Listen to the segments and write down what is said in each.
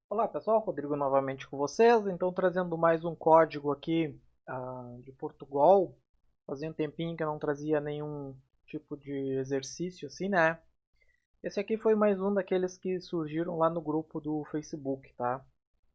Olá pessoal, Rodrigo novamente com vocês. Então trazendo mais um código aqui de Portugal. Fazia um tempinho que eu não trazia nenhum tipo de exercício assim, né? Esse aqui foi mais um daqueles que surgiram lá no grupo do Facebook, tá?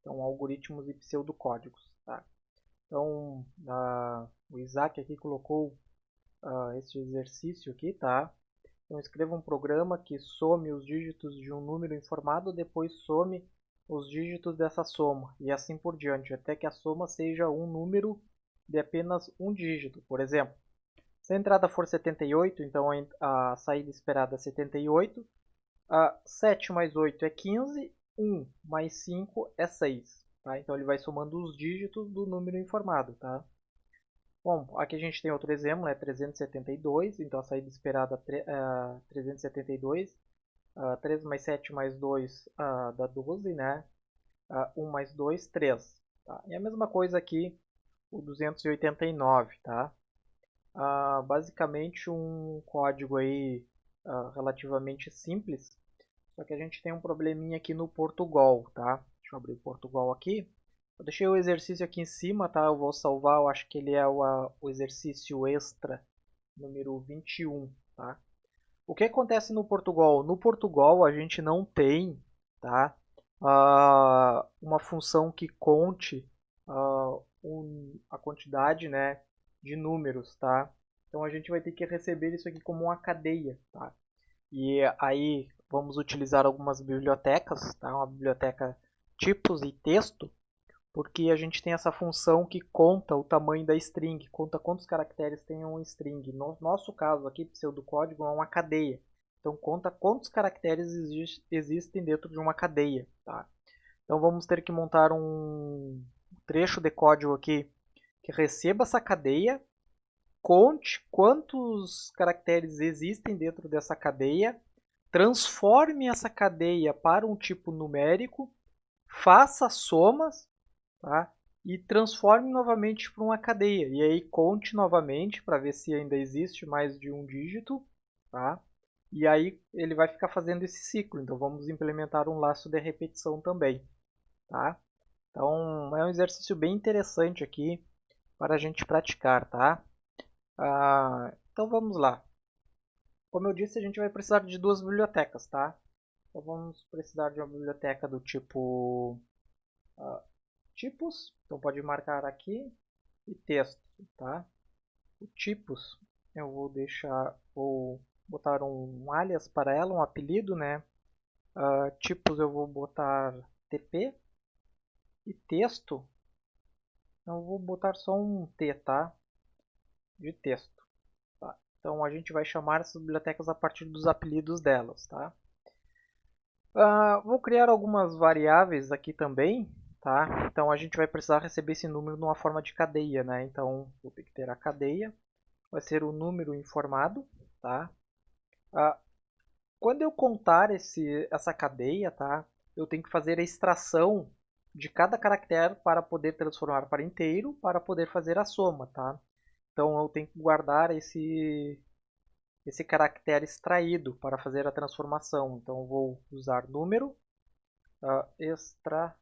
Então algoritmos e pseudocódigos, tá? Então o Isaac aqui colocou este exercício aqui, tá? Então escreva um programa que some os dígitos de um número informado, depois some os dígitos dessa soma, e assim por diante, até que a soma seja um número de apenas um dígito. Por exemplo, se a entrada for 78, então a saída esperada é 78, 7 mais 8 é 15, 1 mais 5 é 6. Tá? Então ele vai somando os dígitos do número informado. Tá? Bom, aqui a gente tem outro exemplo, né? 372, então a saída esperada é 372. 3 mais 7 mais 2 dá 12, né? 1 mais 2, 3. Tá? E a mesma coisa aqui, o 289, tá? Basicamente um código aí relativamente simples, só que a gente tem um probleminha aqui no Portugal, tá? Deixa eu abrir o Portugal aqui. Eu deixei o exercício aqui em cima, tá? Eu vou salvar, eu acho que ele é o exercício extra número 21, tá? O que acontece no Portugal? No Portugal a gente não tem, tá? Uma função que conte a quantidade, né, de números, tá? Então a gente vai ter que receber isso aqui como uma cadeia, tá? E aí vamos utilizar algumas bibliotecas, tá? Uma biblioteca tipos e texto, porque a gente tem essa função que conta o tamanho da string, conta quantos caracteres tem um string. No nosso caso aqui, pseudocódigo, é uma cadeia. Então conta quantos caracteres existem dentro de uma cadeia. Tá? Então vamos ter que montar um trecho de código aqui que receba essa cadeia, conte quantos caracteres existem dentro dessa cadeia, transforme essa cadeia para um tipo numérico, faça somas, tá? E transforme novamente para uma cadeia. E aí conte novamente para ver se ainda existe mais de um dígito, tá? E aí ele vai ficar fazendo esse ciclo. Então vamos implementar um laço de repetição também, tá? Então é um exercício bem interessante aqui para a gente praticar, tá? Então vamos lá. Como eu disse, a gente vai precisar de duas bibliotecas, tá? Então vamos precisar de uma biblioteca do tipo tipos. Então pode marcar aqui e texto, tá? O tipos eu vou botar um alias para ela, um apelido, né? Tipos eu vou botar TP e texto eu vou botar só um T, tá? De texto. Tá? Então a gente vai chamar essas bibliotecas a partir dos apelidos delas, tá? Vou criar algumas variáveis aqui também, tá? Então a gente vai precisar receber esse número numa forma de cadeia, né? Então vou ter que ter a cadeia, vai ser o número informado, tá? Ah, Quando eu contar essa cadeia, tá? Eu tenho que fazer a extração de cada caractere para poder transformar para inteiro, para poder fazer a soma, tá? Então eu tenho que guardar esse caractere extraído para fazer a transformação. Então eu vou usar número extraído,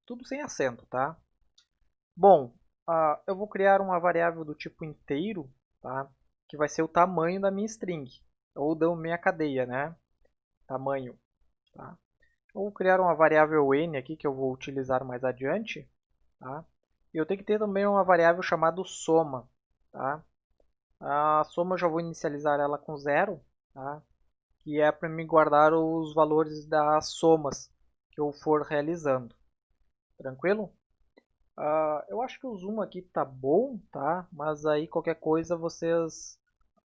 tudo sem acento, tá? Bom, eu vou criar uma variável do tipo inteiro, tá? Que vai ser o tamanho da minha string ou da minha cadeia, né? Tamanho. Tá? Eu vou criar uma variável n aqui que eu vou utilizar mais adiante. Tá? E eu tenho que ter também uma variável chamada soma. Tá? A soma eu já vou inicializar ela com zero, tá? Que é para me guardar os valores das somas que eu for realizando. Tranquilo? Eu acho que o zoom aqui tá bom, tá? Mas aí qualquer coisa vocês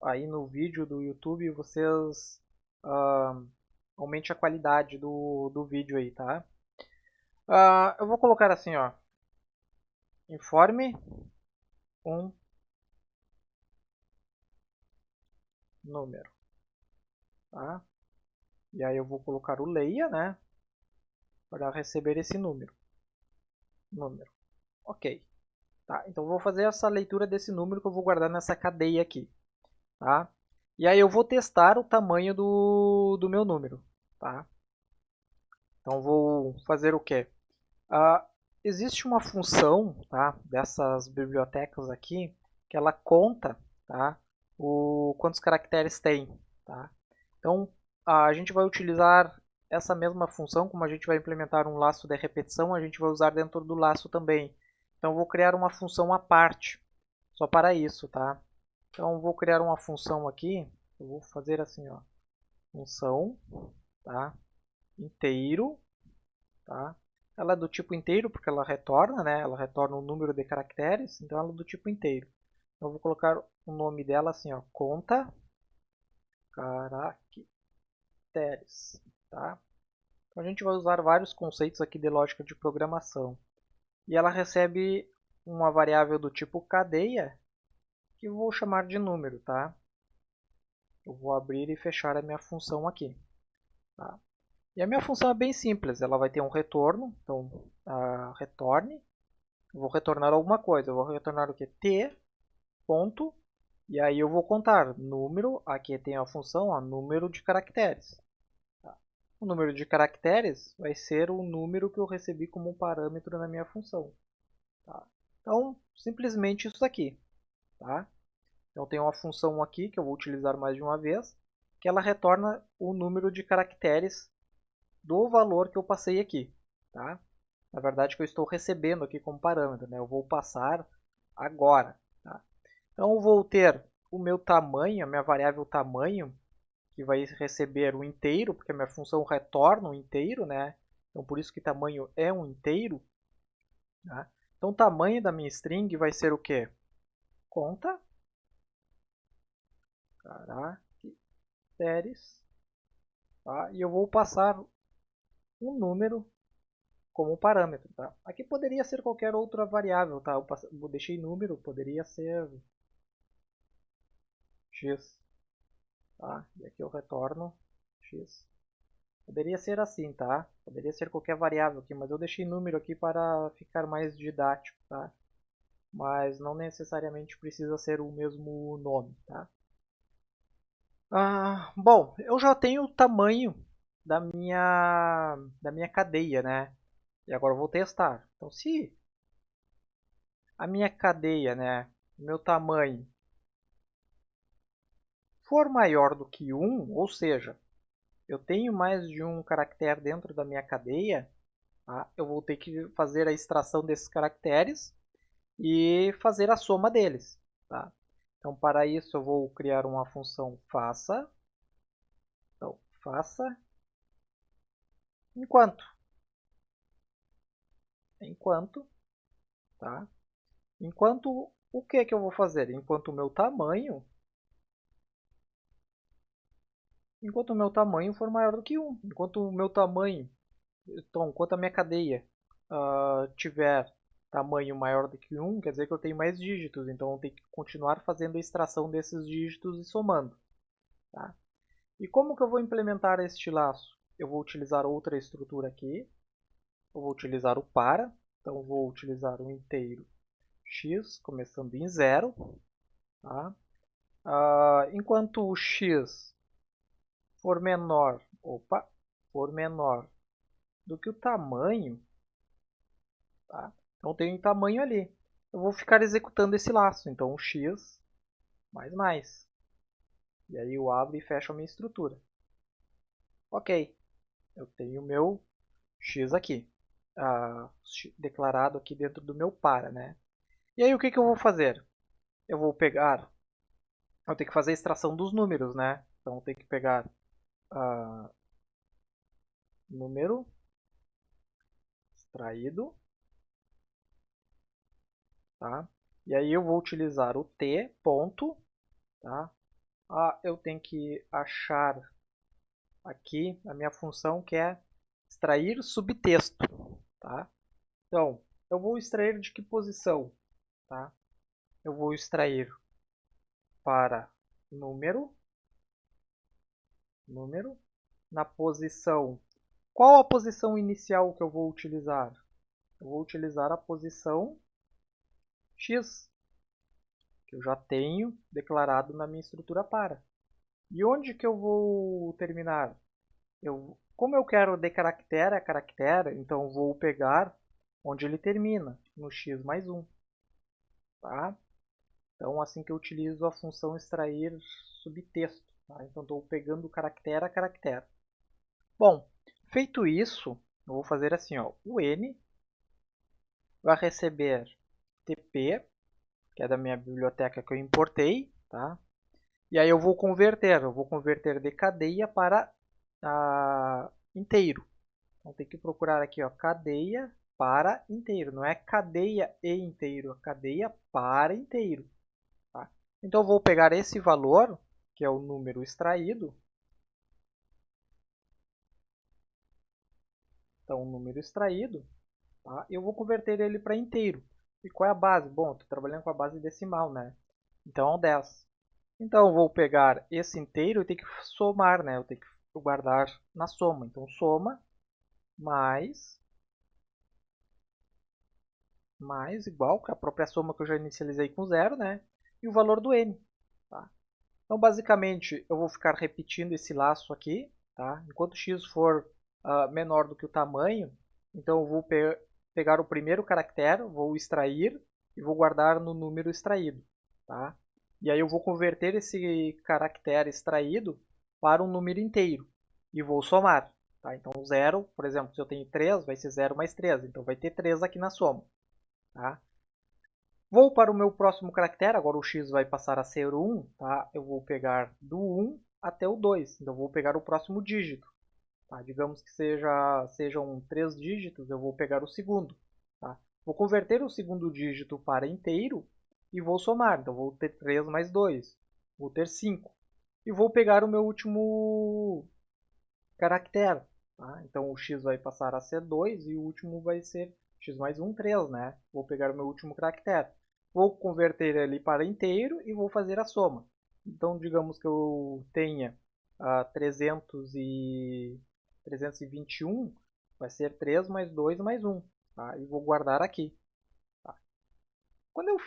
aí no vídeo do YouTube vocês ah, aumente a qualidade do vídeo aí, tá? Eu vou colocar assim, ó, informe um número, tá? E aí eu vou colocar o leia, né, para receber esse número. Ok, tá? Então eu vou fazer essa leitura desse número que eu vou guardar nessa cadeia aqui, tá? E aí eu vou testar o tamanho do meu número, tá? Então vou fazer o quê? Existe uma função, tá, dessas bibliotecas aqui que ela conta, tá, quantos caracteres tem. Tá? Então a gente vai utilizar essa mesma função, como a gente vai implementar um laço de repetição, a gente vai usar dentro do laço também. Então eu vou criar uma função à parte, só para isso. Tá? Então vou criar uma função aqui, eu vou fazer assim, ó, função, tá, inteiro. Tá? Ela é do tipo inteiro porque ela retorna, né? Ela retorna um número de caracteres, então ela é do tipo inteiro. Então eu vou colocar o nome dela assim, ó, conta caracteres, tá? Então a gente vai usar vários conceitos aqui de lógica de programação. E ela recebe uma variável do tipo cadeia, que eu vou chamar de número, tá? Eu vou abrir e fechar a minha função aqui, tá? E a minha função é bem simples, ela vai ter um retorno, então retorne. Eu vou retornar alguma coisa. Eu vou retornar o que? T, ponto. E aí eu vou contar número. Aqui tem a função, ó, número de caracteres. Tá? O número de caracteres vai ser o número que eu recebi como um parâmetro na minha função. Tá? Então, simplesmente isso aqui. Tá? Então, tem uma função aqui que eu vou utilizar mais de uma vez, que ela retorna o número de caracteres do valor que eu passei aqui. Tá? Na verdade, que eu estou recebendo aqui como parâmetro. Né? Eu vou passar agora. Tá? Então, eu vou ter o meu tamanho, a minha variável tamanho, que vai receber o inteiro, porque a minha função retorna um inteiro. Né? Então, por isso que tamanho é um inteiro. Tá? Então, o tamanho da minha string vai ser o quê? Conta caracteres. Tá? E eu vou passar um número como parâmetro. Tá? Aqui poderia ser qualquer outra variável. Tá? Eu deixei número, poderia ser x. Tá? E aqui eu retorno x. Poderia ser assim, tá? Poderia ser qualquer variável aqui, mas eu deixei número aqui para ficar mais didático, tá? Mas não necessariamente precisa ser o mesmo nome, tá? Bom, eu já tenho o tamanho da minha cadeia, né? E agora eu vou testar. Então, se a minha cadeia, né, o meu tamanho for maior do que 1, ou seja, eu tenho mais de um caractere dentro da minha cadeia, tá? Eu vou ter que fazer a extração desses caracteres e fazer a soma deles. Tá? Então, para isso, eu vou criar uma função faça. Então, faça enquanto. Enquanto, tá? Enquanto o que que eu vou fazer? Enquanto o meu tamanho for maior do que 1. Enquanto o meu tamanho, então, enquanto a minha cadeia tiver tamanho maior do que 1, quer dizer que eu tenho mais dígitos, então eu tenho que continuar fazendo a extração desses dígitos e somando. Tá? E como que eu vou implementar este laço? Eu vou utilizar outra estrutura aqui, eu vou utilizar o para, então eu vou utilizar o inteiro x, começando em 0. Tá? Enquanto o x for menor, for menor do que o tamanho, tá? Então tem um tamanho ali. Eu vou ficar executando esse laço, então o x mais mais. E aí eu abro e fecho a minha estrutura. Ok, eu tenho o meu x aqui, declarado aqui dentro do meu para, né? E aí o que que eu vou fazer? Eu vou pegar, eu tenho que fazer a extração dos números, né? Então eu tenho que pegar número extraído, tá? E aí eu vou utilizar o t ponto, tá? Eu tenho que achar aqui a minha função que é extrair subtexto, tá? Então, eu vou extrair de que posição, tá? Eu vou extrair para número, na posição. Qual a posição inicial que eu vou utilizar? Eu vou utilizar a posição x, que eu já tenho declarado na minha estrutura para. E onde que eu vou terminar? Como eu quero de caractere a caractere, então vou pegar onde ele termina, no x mais 1. Tá? Então, assim que eu utilizo a função extrair subtexto. Tá? Então, estou pegando caractere a caractere. Bom, feito isso, eu vou fazer assim, ó, o n vai receber tp, que é da minha biblioteca que eu importei, tá? E aí eu vou converter de cadeia para inteiro. Então tem que procurar aqui, ó, cadeia para inteiro, não é cadeia e inteiro, é cadeia para inteiro. Tá? Então eu vou pegar esse valor, que é o número extraído. Então o número extraído, tá? Eu vou converter ele para inteiro. E qual é a base? Bom, estou trabalhando com a base decimal, né? Então é o 10. Então eu vou pegar esse inteiro e ter que somar, né? Eu tenho que guardar na soma. Então soma mais igual, que é a própria soma que eu já inicializei com zero, né? E o valor do n. Tá? Então basicamente eu vou ficar repetindo esse laço aqui, tá? Enquanto x for menor do que o tamanho, então eu vou pegar o primeiro caractere, vou extrair e vou guardar no número extraído. Tá? E aí eu vou converter esse caractere extraído para um número inteiro e vou somar. Tá? Então 0, por exemplo, se eu tenho 3, vai ser 0 mais 3, então vai ter 3 aqui na soma. Tá? Vou para o meu próximo caractere, agora o x vai passar a ser 1, tá? Eu vou pegar do 1 até o 2, então eu vou pegar o próximo dígito. Tá? Digamos que sejam 3 dígitos, eu vou pegar o segundo. Tá? Vou converter o segundo dígito para inteiro e vou somar, então vou ter 3 mais 2, vou ter 5. E vou pegar o meu último caractere. Tá? Então o x vai passar a ser 2 e o último vai ser x mais 1, 3. Né? Vou pegar o meu último caractere. Vou converter ele para inteiro e vou fazer a soma. Então, digamos que eu tenha 321, vai ser 3 mais 2 mais 1. Tá? E vou guardar aqui. Tá? Quando eu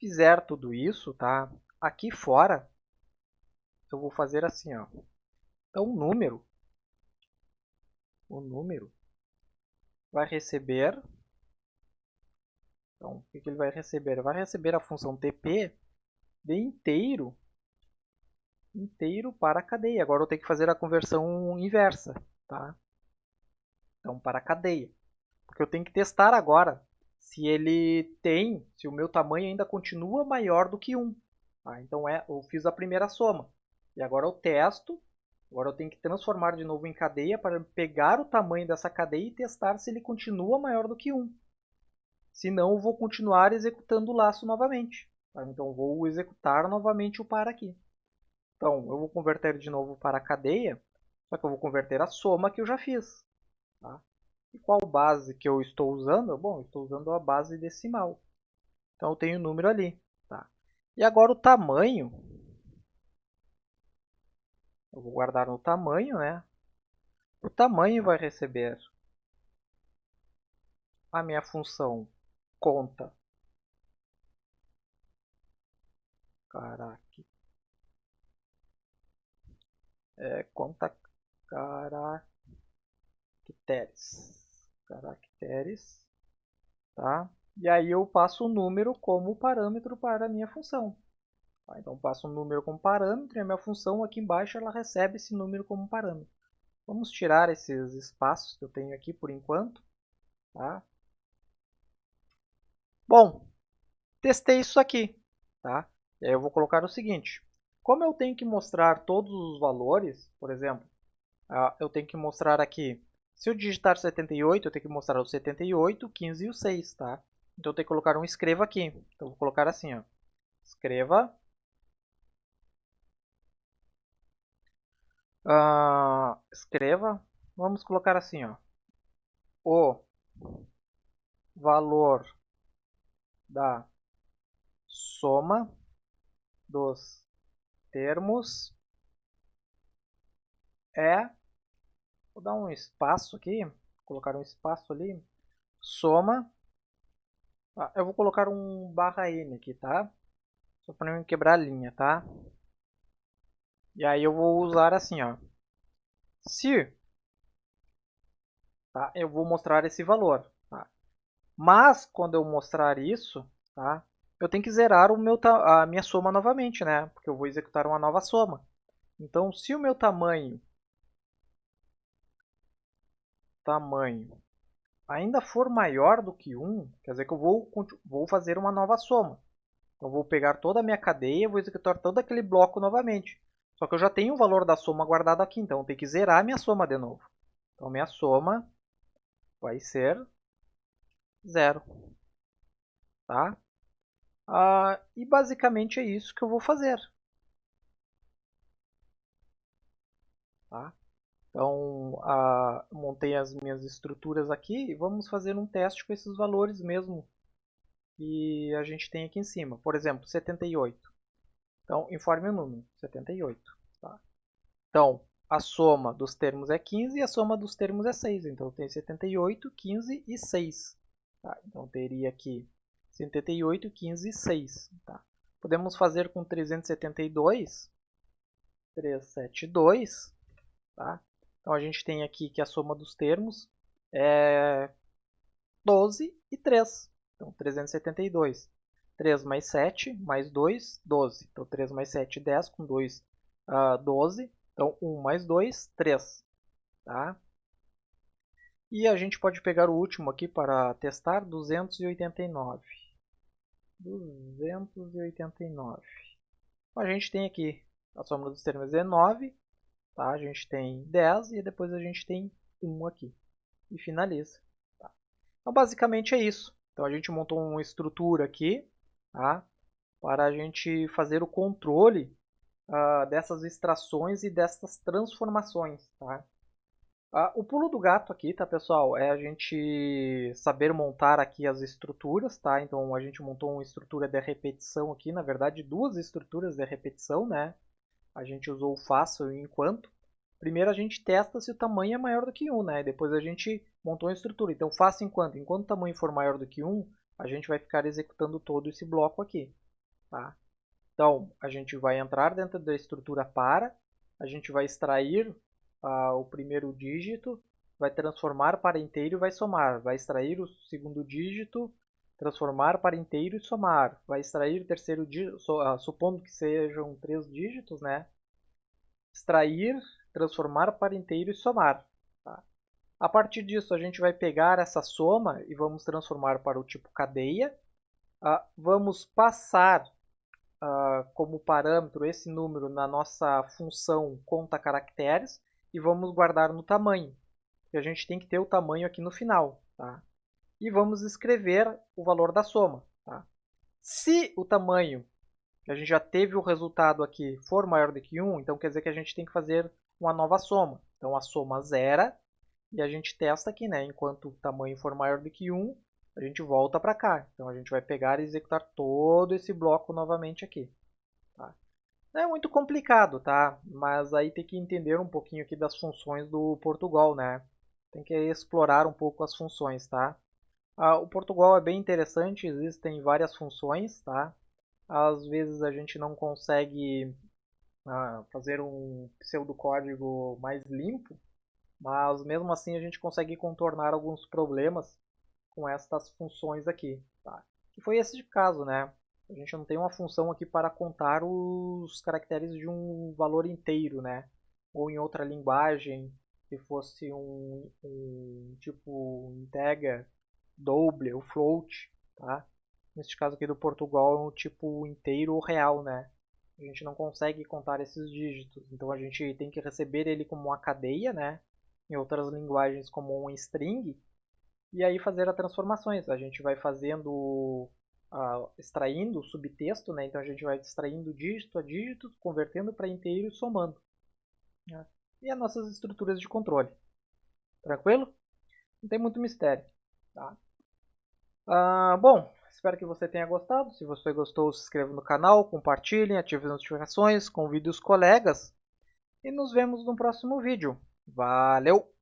fizer tudo isso, tá? Aqui fora, eu vou fazer assim. Ó. Então, o número vai receber. Então, o que ele vai receber? Ele vai receber a função tp de inteiro para a cadeia. Agora eu tenho que fazer a conversão inversa, tá? Então, para a cadeia. Porque eu tenho que testar agora se o meu tamanho ainda continua maior do que 1. Tá? Então, eu fiz a primeira soma. E agora eu testo. Agora eu tenho que transformar de novo em cadeia para pegar o tamanho dessa cadeia e testar se ele continua maior do que 1. Senão, eu vou continuar executando o laço novamente. Tá? Então, vou executar novamente o para aqui. Então, eu vou converter de novo para a cadeia, só que eu vou converter a soma que eu já fiz. Tá? E qual base que eu estou usando? Bom, eu estou usando a base decimal. Então, eu tenho o número ali. Tá? E agora o tamanho, eu vou guardar no tamanho, né? O tamanho vai receber a minha função conta conta caracteres, tá? E aí eu passo o número como parâmetro para a minha função. Tá? Então passo um número como parâmetro e a minha função aqui embaixo ela recebe esse número como parâmetro. Vamos tirar esses espaços que eu tenho aqui por enquanto. Tá? Bom, testei isso aqui. Tá? E aí eu vou colocar o seguinte. Como eu tenho que mostrar todos os valores, por exemplo, eu tenho que mostrar aqui, se eu digitar 78, eu tenho que mostrar o 78, o 15 e o 6. Tá? Então eu tenho que colocar um escreva aqui. Então eu vou colocar assim, ó, escreva escreva, vamos colocar assim, ó, o valor da soma dos termos vou dar um espaço aqui, colocar um espaço ali, soma, eu vou colocar um barra n aqui, tá? Só para não quebrar a linha, tá? E aí eu vou usar assim, ó, se tá? Eu vou mostrar esse valor. Tá? Mas, quando eu mostrar isso, tá? Eu tenho que zerar a minha soma novamente, né? Porque eu vou executar uma nova soma. Então, se o meu tamanho ainda for maior do que 1, quer dizer que eu vou fazer uma nova soma. Então, eu vou pegar toda a minha cadeia, vou executar todo aquele bloco novamente. Só que eu já tenho o valor da soma guardado aqui, então eu tenho que zerar a minha soma de novo. Então, minha soma vai ser 0. Tá? E basicamente é isso que eu vou fazer. Tá? Então, montei as minhas estruturas aqui e vamos fazer um teste com esses valores mesmo que a gente tem aqui em cima. Por exemplo, 78. Então, informe o número, 78. Tá? Então, a soma dos termos é 15 e a soma dos termos é 6. Então, tem 78, 15 e 6. Tá? Então, teria aqui 78, 15 e 6. Tá? Podemos fazer com 372, 372. Tá? Então, a gente tem aqui que a soma dos termos é 12 e 3. Então, 372. 3 mais 7 mais 2, 12. Então, 3 mais 7, 10. Com 2, 12. Então, 1 mais 2, 3. Tá? E a gente pode pegar o último aqui para testar, 289. 289. Então, a gente tem aqui a soma dos termos é 9. Tá? A gente tem 10 e depois a gente tem 1 aqui. E finaliza. Tá? Então, basicamente é isso. Então, a gente montou uma estrutura aqui, tá? Para a gente fazer o controle dessas extrações e dessas transformações. Tá? O pulo do gato aqui, tá, pessoal, é a gente saber montar aqui as estruturas, tá? Então, a gente montou uma estrutura de repetição aqui, na verdade, duas estruturas de repetição, né? A gente usou o faço e o enquanto. Primeiro a gente testa se o tamanho é maior do que 1, né? Depois a gente montou a estrutura. Então, faço enquanto. Enquanto o tamanho for maior do que 1, a gente vai ficar executando todo esse bloco aqui. Tá? Então, a gente vai entrar dentro da estrutura para, a gente vai extrair o primeiro dígito, vai transformar para inteiro e vai somar. Vai extrair o segundo dígito, transformar para inteiro e somar. Vai extrair o terceiro dígito, supondo que sejam 3 dígitos, né? Extrair, transformar para inteiro e somar. Tá? A partir disso, a gente vai pegar essa soma e vamos transformar para o tipo cadeia. Vamos passar como parâmetro esse número na nossa função conta caracteres e vamos guardar no tamanho. Porque a gente tem que ter o tamanho aqui no final. Tá? E vamos escrever o valor da soma. Tá? Se o tamanho que a gente já teve o resultado aqui for maior do que 1, então quer dizer que a gente tem que fazer uma nova soma. Então a soma zera e a gente testa aqui, né? Enquanto o tamanho for maior do que 1, a gente volta para cá. Então a gente vai pegar e executar todo esse bloco novamente aqui. Tá? Não é muito complicado, tá? Mas aí tem que entender um pouquinho aqui das funções do Portugal, né? Tem que explorar um pouco as funções, tá? O Portugal é bem interessante, existem várias funções, tá? Às vezes a gente não consegue fazer um pseudocódigo mais limpo, mas mesmo assim a gente consegue contornar alguns problemas com estas funções aqui. Tá? E foi esse caso, né? A gente não tem uma função aqui para contar os caracteres de um valor inteiro, né? Ou em outra linguagem, se fosse um tipo integer, double ou float, tá? Neste caso aqui do Portugal é um tipo inteiro ou real, né? A gente não consegue contar esses dígitos, então a gente tem que receber ele como uma cadeia, né? Em outras linguagens como um string, e aí fazer as transformações. A gente vai fazendo, extraindo o subtexto, né? Então a gente vai extraindo dígito a dígito, convertendo para inteiro e somando. Né? E as nossas estruturas de controle. Tranquilo? Não tem muito mistério. Tá? Bom, espero que você tenha gostado. Se você gostou, se inscreva no canal, compartilhe, ative as notificações, convide os colegas e nos vemos no próximo vídeo. Valeu!